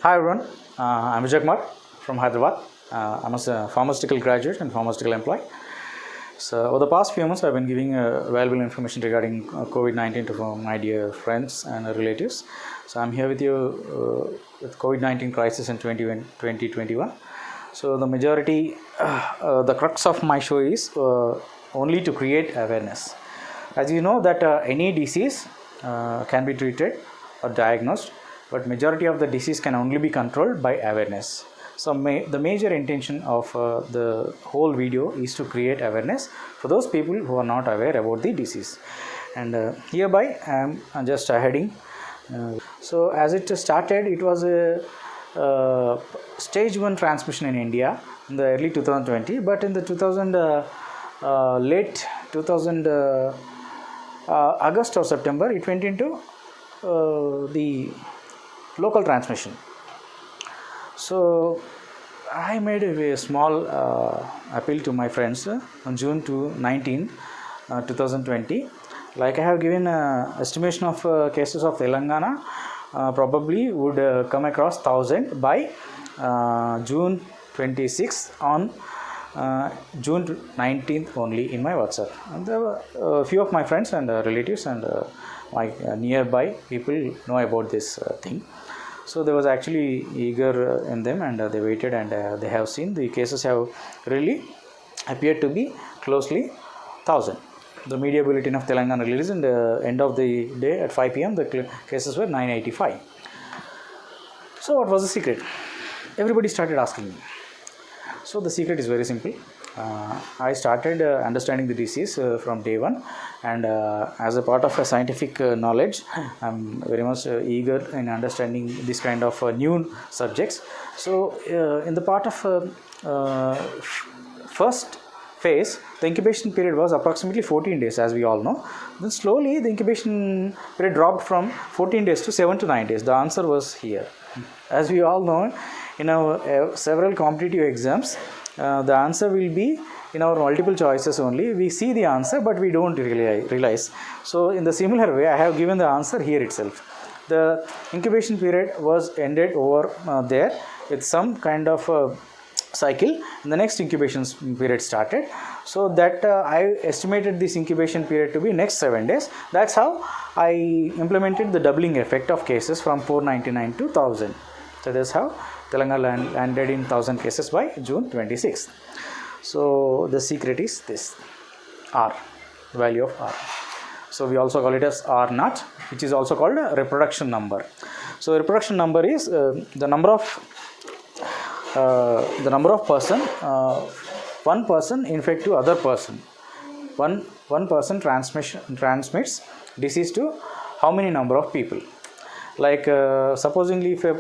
Hi everyone, I'm Vijay Kumar from Hyderabad. I'm a pharmaceutical graduate and pharmaceutical employee. So over the past few months, I've been giving valuable information regarding COVID-19 to my dear friends and relatives. So I'm here with you with COVID-19 crisis in 2021. So the majority, the crux of my show is only to create awareness. As you know that any disease can be treated or diagnosed, but majority of the disease can only be controlled by awareness. So the major intention of the whole video is to create awareness for those people who are not aware about the disease. And hereby I am just heading. So as it started, it was a stage 1 transmission in India in the early 2020, but in the late 2000 August or September, it went into the local transmission. So I made a small appeal to my friends on June 19, 2020. Like I have given estimation of cases of Telangana probably would come across 1000 by June 26th on June 19th only in my WhatsApp. And there were a few of my friends and relatives and my nearby people know about this thing. So there was actually eager in them, and they waited, and they have seen the cases have really appeared to be closely 1000. The media bulletin of Telangana released in the end of the day at 5 p.m. The cases were 985. So what was the secret? Everybody started asking me. So the secret is very simple. I started understanding the disease from day one, and as a part of a scientific knowledge, I'm very much eager in understanding this kind of new subjects. So in the part of first phase, the incubation period was approximately 14 days, as we all know. Then slowly the incubation period dropped from 14 days to 7 to 9 days. The answer was here. As we all know, in our several competitive exams, the answer will be in our multiple choices only. We see the answer, but we don't really realize. So in the similar way, I have given the answer here itself. The incubation period was ended over there with some kind of cycle, and the next incubation period started. So that I estimated this incubation period to be next 7 days. That's how I implemented the doubling effect of cases from 499 to 1000. So that's how Telangana landed in 1000 cases by June 26th. So the secret is this: R, the value of R. So we also call it as R naught, which is also called a reproduction number. So reproduction number is the number of person, one person infect to other person. One person transmits disease to how many number of people. Like supposingly if a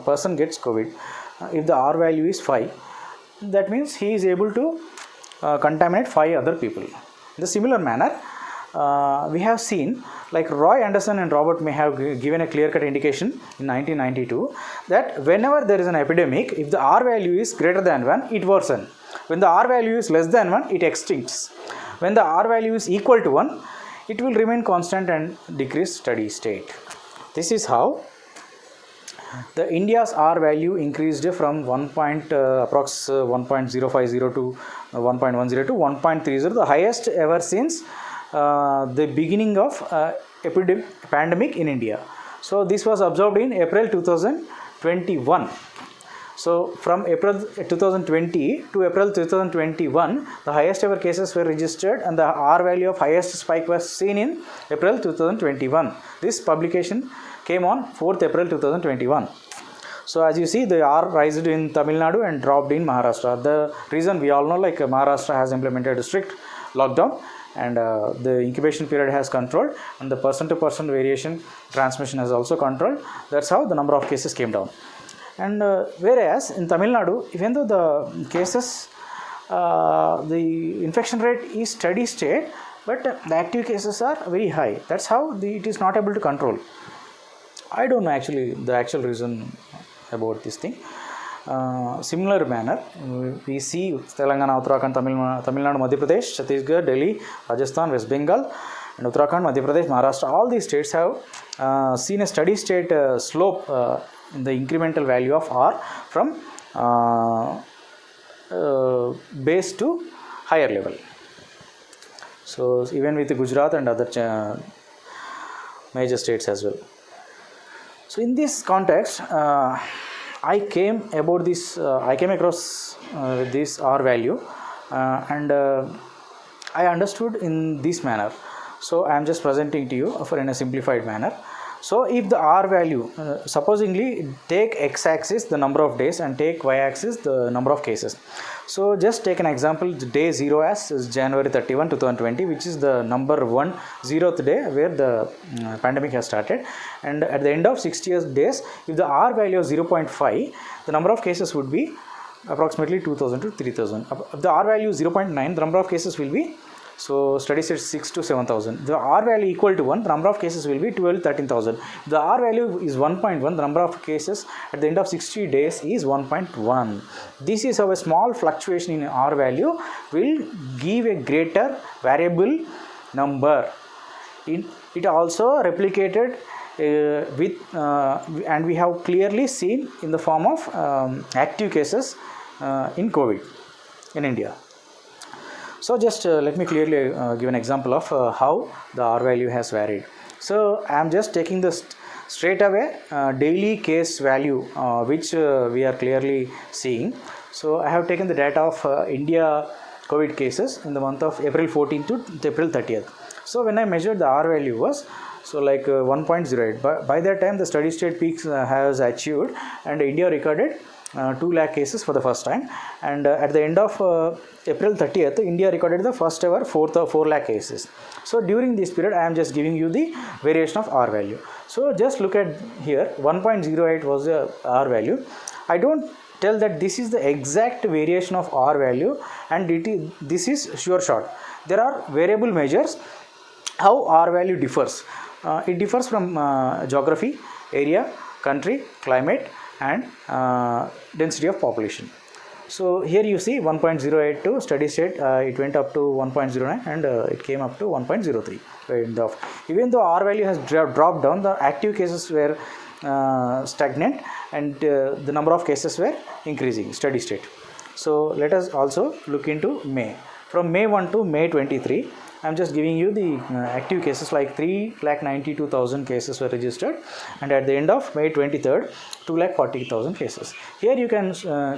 person gets COVID, if the R value is 5, that means he is able to contaminate 5 other people. In the similar manner, we have seen, like Roy Anderson and Robert May have given a clear-cut indication in 1992 that whenever there is an epidemic, if the R value is greater than 1, it worsens. When the R value is less than 1, it extincts. When the R value is equal to 1, it will remain constant and decrease steady state. This is how the India's R value increased from approx 1.050 to 1.10 to 1.30, the highest ever since the beginning of pandemic in India. So this was observed in April 2021. So from April 2020 to April 2021, the highest ever cases were registered, and the R value of highest spike was seen in April 2021. This publication came on 4th April 2021. So as you see, the R rised in Tamil Nadu and dropped in Maharashtra. The reason we all know, like Maharashtra has implemented a strict lockdown, and the incubation period has controlled, and the person-to-person variation transmission has also controlled. That's how the number of cases came down. And whereas in Tamil Nadu, even though the cases, the infection rate is steady state, but the active cases are very high. That's how it is not able to control. I don't know actually the actual reason about this thing. Similar manner, we see Telangana, Uttarakhand, Tamil Nadu, Madhya Pradesh, Chhattisgarh, Delhi, Rajasthan, West Bengal, and Uttarakhand, Madhya Pradesh, Maharashtra. All these states have seen a steady state slope in the incremental value of R from base to higher level. So even with Gujarat and other major states as well. So in this context, I came across this R value, and I understood in this manner. So I am just presenting to you in a simplified manner. So if the R value, supposingly take x-axis the number of days and take y-axis the number of cases. So just take an example, day 0 as is January 31, 2020, which is the number 1, 0th day where the pandemic has started. And at the end of 60 days, if the R value is 0.5, the number of cases would be approximately 2000 to 3000. If the R value is 0.9, the number of cases will be, so steady state 6 to 7000. The R value equal to 1, the number of cases will be 12 13,000. The R value is 1.1, the number of cases at the end of 60 days is 1.1. This is how a small fluctuation in R value will give a greater variable number. It also replicated and we have clearly seen in the form of active cases in COVID in India. So just let me clearly give an example of how the R value has varied. So I am just taking this straight away daily case value which we are clearly seeing. So I have taken the data of India COVID cases in the month of April 14th to April 30th. So when I measured, the R value was like 1.08. By that time the steady state peaks has achieved, and India recorded 2 lakh cases for the first time, and at the end of April 30th, India recorded the first ever 4 lakh cases. So during this period, I am just giving you the variation of R value. So just look at here, 1.08 was the R value. I don't tell that this is the exact variation of R value, and this is sure shot. There are variable measures how R value differs. It differs from geography, area, country, climate, and density of population. So here you see 1.08 to steady state, it went up to 1.09, and it came up to 1.03. Even though R value has dropped down, the active cases were stagnant, and the number of cases were increasing, steady state. So let us also look into May. From May 1 to May 23, I am just giving you the active cases, like 3,92,000 cases were registered, and at the end of May 23rd, 2,40,000 cases. Here you can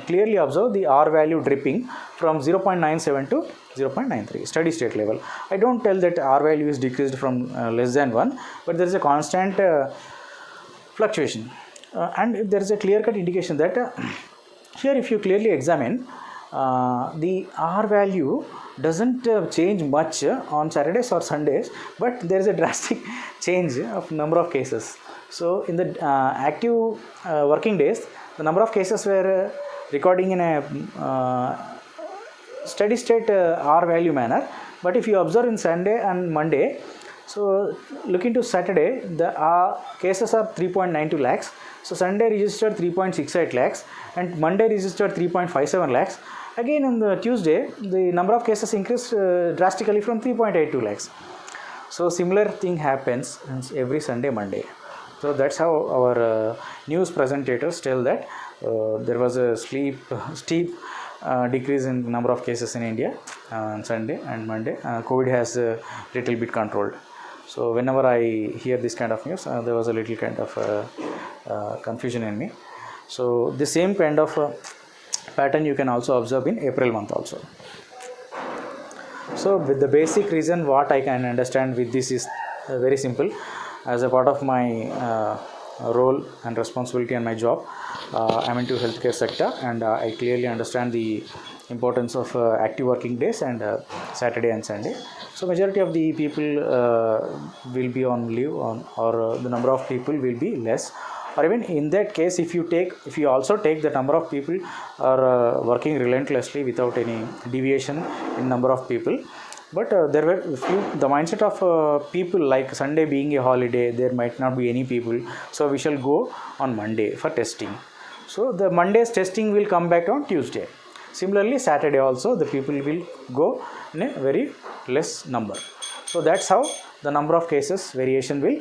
clearly observe the R value dripping from 0.97 to 0.93, steady state level. I don't tell that R value is decreased from less than 1, but there is a constant fluctuation, and there is a clear-cut indication that here if you clearly examine, the R value doesn't change much on Saturdays or Sundays, but there is a drastic change of number of cases. So in the active working days, the number of cases were recording in a steady state R value manner, but if you observe in Sunday and Monday, so look into Saturday, the cases are 3.92 lakhs, so Sunday registered 3.68 lakhs, and Monday registered 3.57 lakhs. Again on the Tuesday, the number of cases increased drastically from 3.82 lakhs. So similar thing happens every Sunday, Monday. So that's how our news presentators tell that there was a steep decrease in number of cases in India on Sunday and Monday. COVID has a little bit controlled. So whenever I hear this kind of news, there was a little kind of confusion in me. So the same kind of pattern you can also observe in April month also. So with the basic reason what I can understand with this is very simple. As a part of my role and responsibility and my job, I'm into healthcare sector, and I clearly understand the importance of active working days and Saturday and Sunday. So majority of the people will be on leave or the number of people will be less. Or even in that case, if you also take the number of people are working relentlessly without any deviation in number of people, but there were the mindset of people, like Sunday being a holiday, there might not be any people, so we shall go on Monday for testing. So the Monday's testing will come back on Tuesday. Similarly, Saturday also the people will go in a very less number. So that's how the number of cases variation will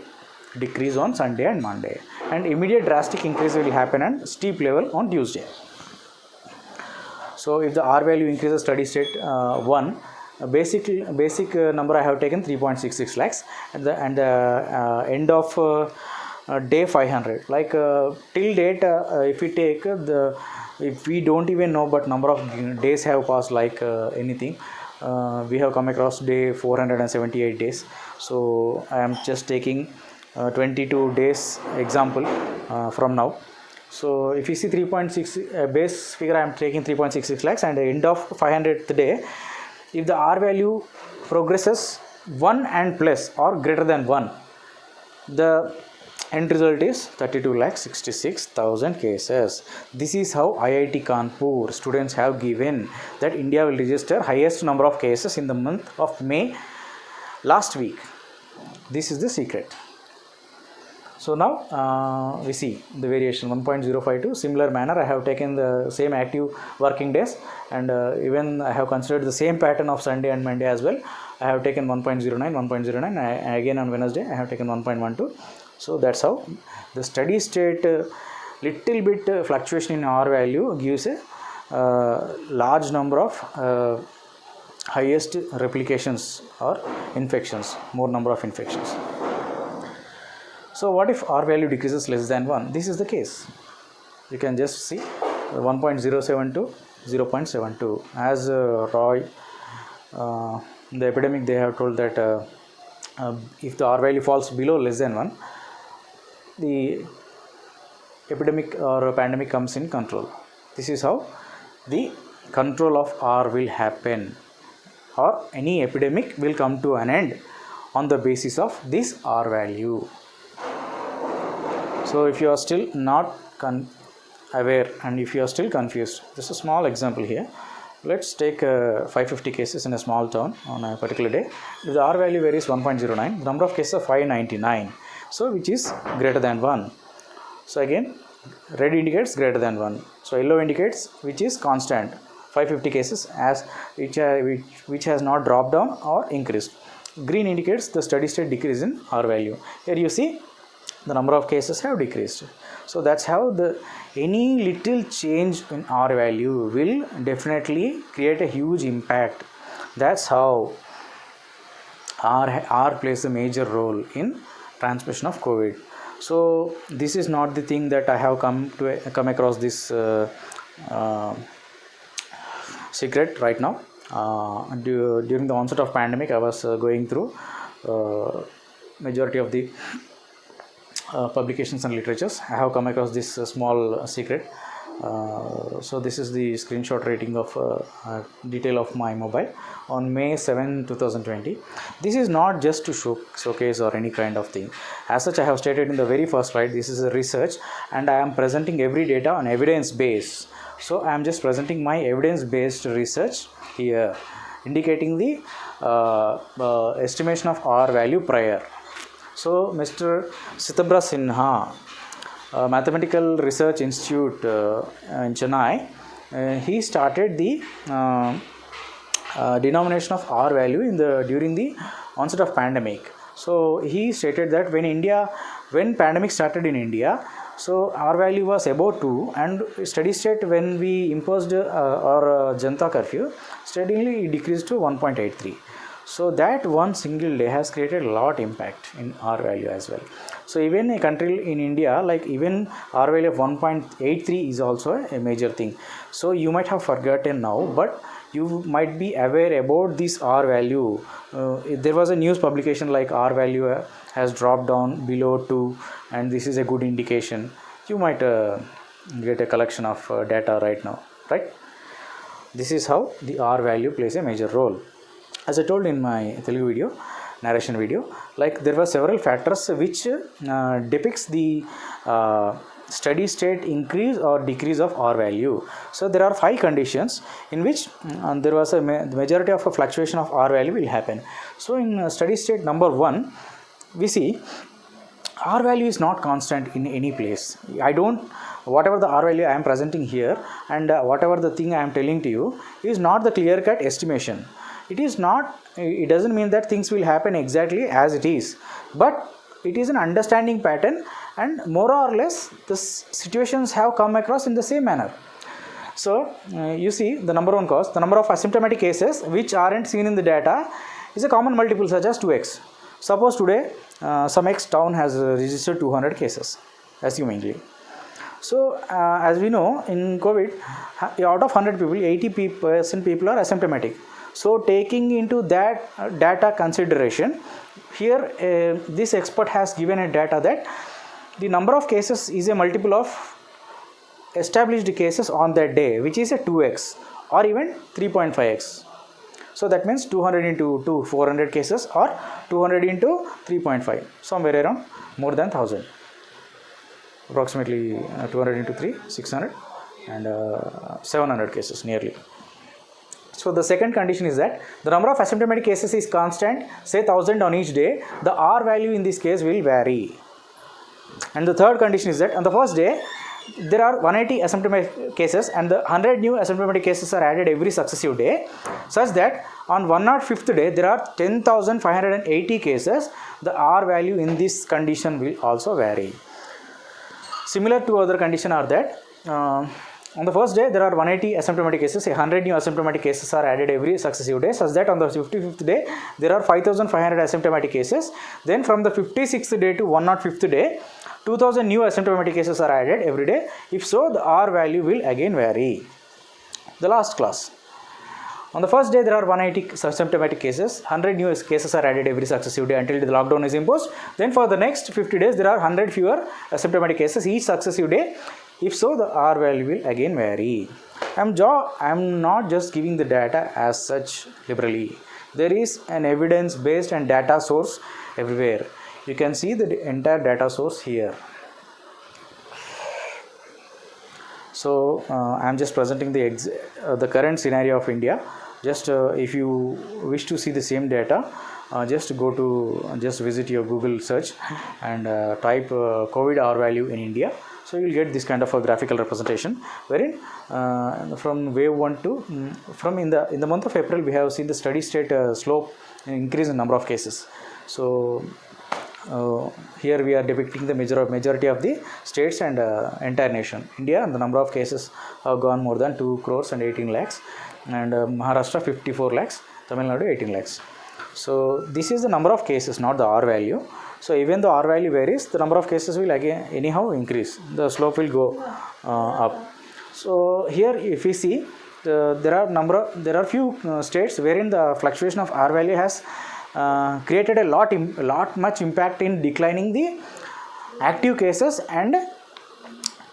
decrease on Sunday and Monday. and immediate drastic increase will happen and steep level on Tuesday. So if the R value increases steady state 1, basic number I have taken 3.66 lakhs and the end of day 500, like till date if we take if we don't even know but number of days have passed, like anything, we have come across day 478 days. So I am just taking 22 days example from now. So if you see 3.6 base figure, I am taking 3.66 lakhs and end of 500th day, if the R value progresses 1 and plus or greater than 1, the end result is 32,66,000 cases. This is how IIT Kanpur students have given that India will register highest number of cases in the month of May last week. This is the secret. So now we see the variation 1.052. Similar manner, I have taken the same active working days, and even I have considered the same pattern of Sunday and Monday as well. I have taken 1.09. Again on Wednesday I have taken 1.12. So that's how the steady state little bit fluctuation in R value gives a large number of highest replications or infections, more number of infections. So what if R value decreases less than 1? This is the case. You can just see 1.07 to 0.72. As Roy, the epidemic, they have told that if the R value falls below less than 1, the epidemic or pandemic comes in control. This is how the control of R will happen, or any epidemic will come to an end on the basis of this R value. So if you are still not aware and if you are still confused, this is a small example here. Let's take 550 cases in a small town on a particular day. If the R value varies 1.09, the number of cases are 599, so which is greater than 1. So again, red indicates greater than 1. So yellow indicates which is constant, 550 cases as which has not dropped down or increased. Green indicates the steady state decrease in R value. Here you see the number of cases have decreased. So that's how any little change in R value will definitely create a huge impact. That's how R plays a major role in transmission of COVID. So this is not the thing that I have come across this secret right now. During the onset of pandemic, I was going through majority of the publications and literatures. I have come across this small secret. So this is the screenshot rating of detail of my mobile on May 7, 2020. This is not just to showcase or any kind of thing. As such, I have stated in the very first slide, this is a research and I am presenting every data on evidence base. So I am just presenting my evidence based research here, indicating the estimation of R value prior. So Mr. Sitabra Sinha, Mathematical Research Institute in Chennai, he started the denomination of R value during the onset of pandemic. So he stated that when pandemic started in India, so R value was above 2, and steady state when we imposed our Janata curfew, steadily it decreased to 1.83. So that one single day has created a lot impact in R value as well. So even a country in India, like even R value of 1.83 is also a major thing. So you might have forgotten now, but you might be aware about this R value. There was a news publication like R value has dropped down below 2 and this is a good indication. You might get a collection of data right now, right? This is how the R value plays a major role. As I told in my Telugu narration video, like there were several factors which depicts the steady state increase or decrease of R value. So there are 5 conditions in which there was the majority of a fluctuation of R value will happen. So in steady state number 1, we see R value is not constant in any place. Whatever the R value I am presenting here and whatever the thing I am telling to you is not the clear-cut estimation. It doesn't mean that things will happen exactly as it is, but it is an understanding pattern and more or less the situations have come across in the same manner. So you see the number one cause, the number of asymptomatic cases which aren't seen in the data is a common multiple such as 2x. Suppose today some X town has registered 200 cases, assumingly. So as we know, in COVID, out of 100 people, 80% people are asymptomatic. So taking into that data consideration, here this expert has given a data that the number of cases is a multiple of established cases on that day, which is a 2x or even 3.5x. So that means 200 into 2, 400 cases, or 200 into 3.5, somewhere around more than 1000, approximately 200 into 3, 600, and 700 cases nearly. So the second condition is that the number of asymptomatic cases is constant, say 1000 on each day. The R value in this case will vary. And the third condition is that on the first day, there are 180 asymptomatic cases and the 100 new asymptomatic cases are added every successive day, such that on 105th day there are 10,580 cases. The R value in this condition will also vary. Similar to other condition are that on the first day there are 180 asymptomatic cases, 100 new asymptomatic cases are added every successive day, such that on the 55th day there are 5,500 asymptomatic cases. Then from the 56th day to 105th day, 2000 new asymptomatic cases are added every day. If so, the R value will again vary. The last class. On the first day there are 180 asymptomatic cases, 100 new cases are added every successive day until the lockdown is imposed. Then for the next 50 days there are 100 fewer asymptomatic cases each successive day. If so, the R value will again vary. I'm not just giving the data as such liberally. There is an evidence based and data source everywhere. You can see the entire data source here. So I'm just presenting the current scenario of India. Just if you wish to see the same data, just visit your Google search and type COVID R value in India. So you will get this kind of a graphical representation, wherein from wave 1 to in the month of April we have seen the steady state slope increase in number of cases. So here we are depicting the majority of the states and entire nation. India, and the number of cases have gone more than 2 crores and 18 lakhs, and Maharashtra 54 lakhs, Tamil Nadu 18 lakhs. So this is the number of cases, not the R value. So even though R value varies, the number of cases will again anyhow increase. The slope will go up. So here if we see, there are few states wherein the fluctuation of R value has created a much impact in declining the active cases and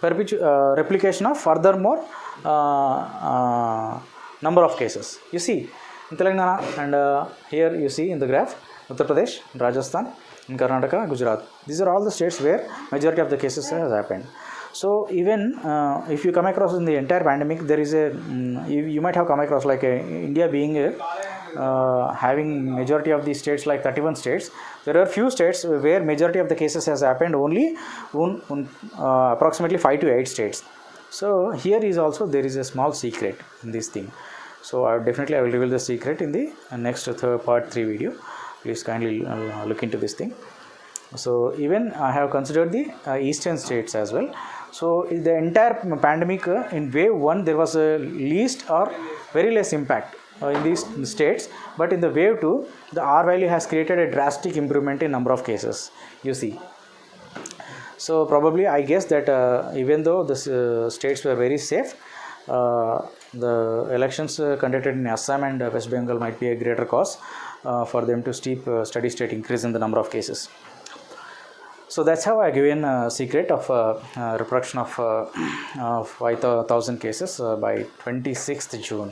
replication of furthermore number of cases. You see in Telangana, and here you see in the graph Uttar Pradesh, Rajasthan, in Karnataka, Gujarat. These are all the states where majority of the cases has happened. So even if you come across in the entire pandemic, there is you might have come across like India being having majority of the states, like 31 states. There are few states where majority of the cases has happened only approximately 5 to 8 states. So here is also there is a small secret in this thing. So I will reveal the secret in the next part 3 video. Please kindly look into this thing. So even I have considered the eastern states as well. So the entire pandemic in wave 1 there was a least or very less impact in these states, but in the wave 2 the R value has created a drastic improvement in number of cases, you see. So probably I guess that even though the states were very safe, the elections conducted in Assam and West Bengal might be a greater cause for them to steady state increase in the number of cases. So that's how I given a secret of reproduction of 5,000 cases by 26th June.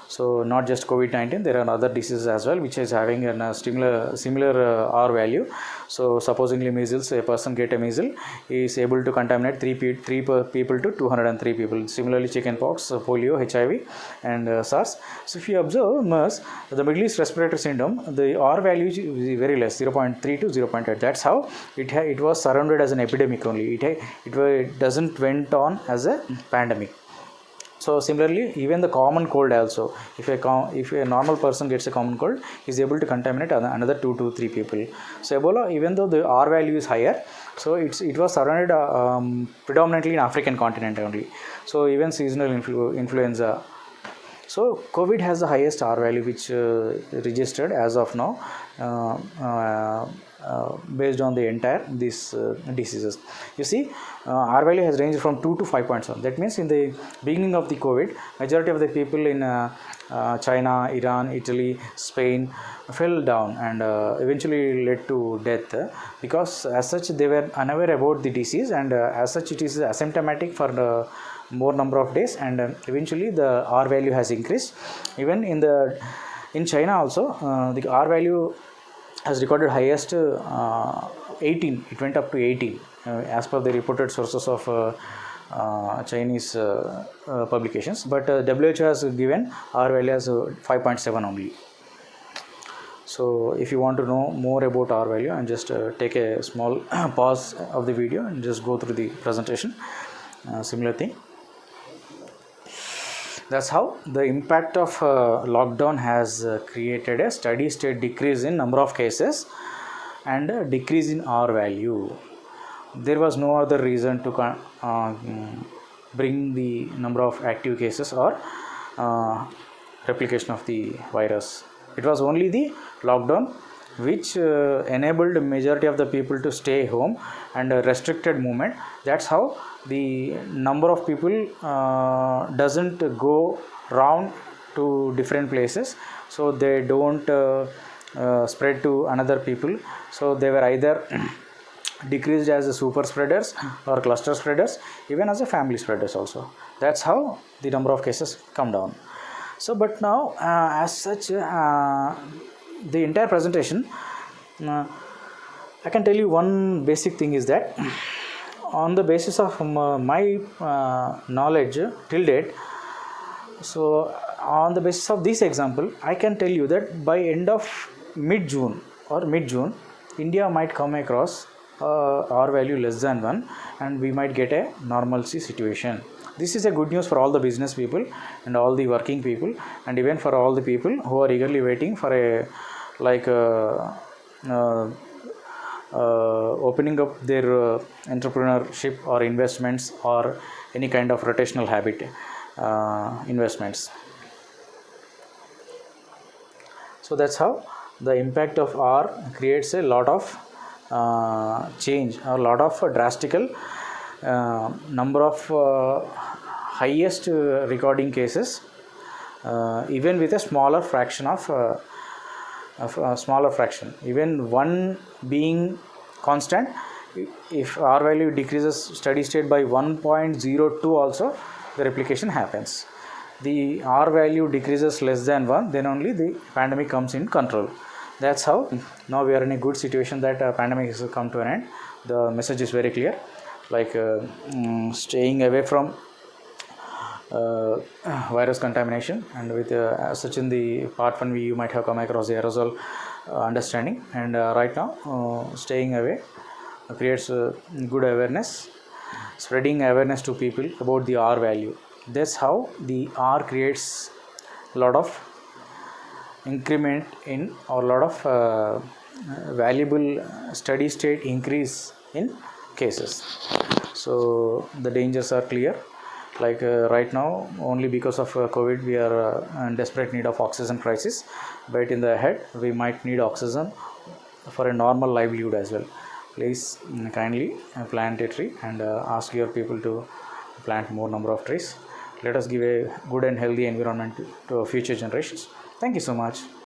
So not just COVID-19, there are other diseases as well which is having a similar R value. So supposingly measles, a person get a measles, he is able to contaminate 3 people to 203 people. Similarly chickenpox, polio, HIV and SARS. So if you observe MERS, the Middle East Respiratory Syndrome, the R value is very less, 0.3 to 0.8. That's how it was surrounded as an epidemic only. It doesn't went on as a pandemic. So similarly, even the common cold also, if a normal person gets a common cold, is able to contaminate another 2 to 3 people. So Ebola, even though the R value is higher, so it was surrounded predominantly in African continent only. So even seasonal influenza. So COVID has the highest R value which registered as of now, based on the entire these diseases. You see, R value has ranged from 2 to 5.7. That means in the beginning of the COVID, majority of the people in China, Iran, Italy, Spain fell down and eventually led to death, because as such they were unaware about the disease, and as such it is asymptomatic for the more number of days, and eventually the R value has increased. Even in China also, the R value has recorded highest 18. It went up to 18 as per the reported sources of Chinese publications, but WHO has given R value as 5.7 only. So if you want to know more about R value, and just take a small pause of the video and just go through the presentation. Similar thing. That's how the impact of lockdown has created a steady state decrease in number of cases and a decrease in R value. There was no other reason to bring the number of active cases or replication of the virus. It was only the lockdown which enabled majority of the people to stay home and restricted movement. That's how the number of people doesn't go round to different places, so they don't spread to another people. So they were either decreased as a super spreaders or cluster spreaders, even as a family spreaders also. That's how the number of cases come down. So but now as such, the entire presentation, I can tell you one basic thing is that on the basis of my knowledge till date, so on the basis of this example, I can tell you that by end of mid-June, India might come across R value less than 1, and we might get a normalcy situation. This is a good news for all the business people and all the working people, and even for all the people who are eagerly waiting for a opening up their entrepreneurship or investments or any kind of rotational habit investments. So that's how the impact of R creates a lot of change, a lot of drastical number of highest recording cases, even with a smaller fraction of smaller fraction, even 1 being constant. If R value decreases steady state by 1.02 also, the replication happens. The R value decreases less than 1, then only the pandemic comes in control. That's how now we are in a good situation that pandemic has come to an end. The message is very clear, like staying away from virus contamination, and with such in the part 1 you might have come across the aerosol understanding, and right now staying away creates good awareness, spreading awareness to people about the R value. That's how the R creates a lot of increment in, or a lot of valuable steady state increase in cases. So the dangers are clear. Like right now, only because of COVID, we are in desperate need of oxygen crisis, but in the ahead we might need oxygen for a normal livelihood as well. Please kindly plant a tree, and ask your people to plant more number of trees. Let us give a good and healthy environment to future generations. Thank you so much.